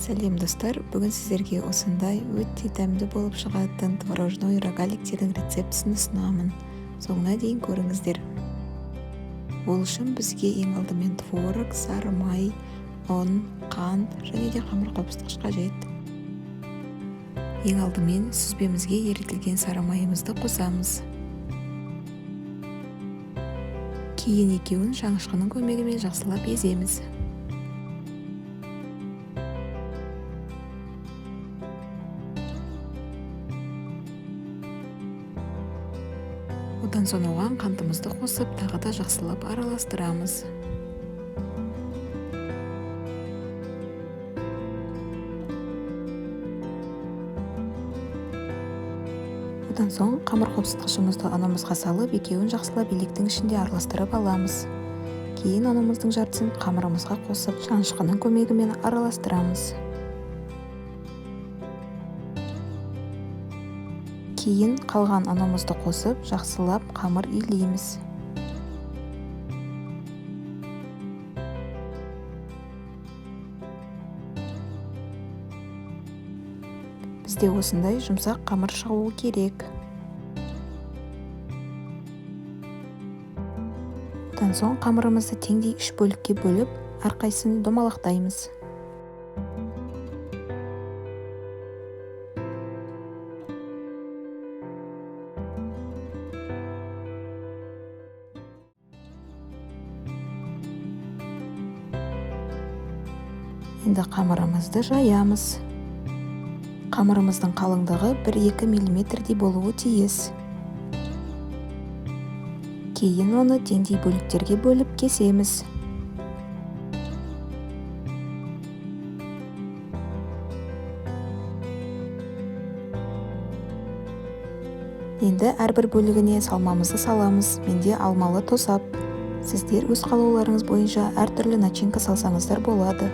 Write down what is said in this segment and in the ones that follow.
Сәлем достар, бүгін сіздерге осындай өте дәмді болып шығатын творожной рогаликтердің рецептісін ұсынамын. Соңына дейін көріңіздер. Ол үшін бізге ең алдымен творог, сары май, ұн, қант және де қамырқопсытқыш қажет. Ең алдымен сүзбемізге ерітілген сары майымызды қосамыз. Кейін екеуін шанышқының көмегімен жақсылап еземіз. Одан соң оған қантымызды қосып, тағы да жақсылап араластырамыз. Одан соң қамырқопсытқышымызды ұнымызға салып, екеуін жақсылап електің ішінде араластырып аламыз. Кейін ұнымыздың жартысын қамырымызға қосып, шанышқының көмегімен араластырамыз. Кейін қалған ұнымызды қосып, жақсылап қамыр илейміз. Бізде осындай жұмсақ қамыр шығуы керек. Одан соң қамырымызды теңдей 3 бөлікке бөліп, әрқайсысын домалақтаймыз. Енді қамырымызды жаямыз. Қамырымыздың қалыңдығы 1-2 мм болуы тиіс. Кейін оны теңдей бөліктерге бөліп кесеміз. Енді әрбір бөлігіне салмамызды саламыз. Менде алмалы тосап. Сіздер өз қалауларыңыз бойынша әртүрлі начинка салсаңыздар болады.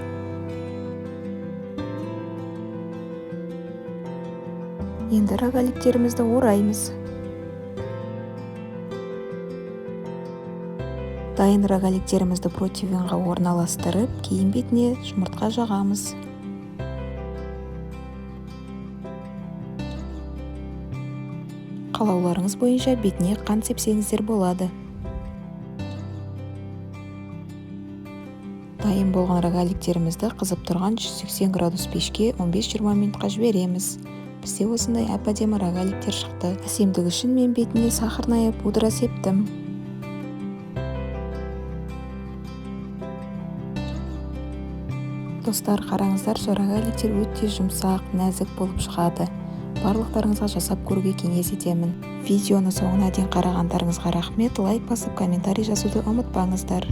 Енді рогаликтерімізді ораймыз. Дайын рогаликтерімізді противенға орналастырып, кейін бетіне жұмыртқа жағамыз. Қалауларыңыз бойынша бетіне қант сепсеңіздер болады. Дайын болған рогаликтерімізді қызып тұрған 180 градус пешке 15-20 минутқа жібереміз. Бізде осындай әп-әдемі рогаликтер шықты. Әсемдік үшін мен бетіне сахарная пудра септім. Достар, қараңыздар, рогаликтер өте жұмсақ, нәзік болып шығады. Барлықтарыңызға жасап көруге кеңес етемін. Видеоны соңына дейін қарағандарыңызға рахмет. Лайк басып, комментарий жазуды ұмытпаңыздар.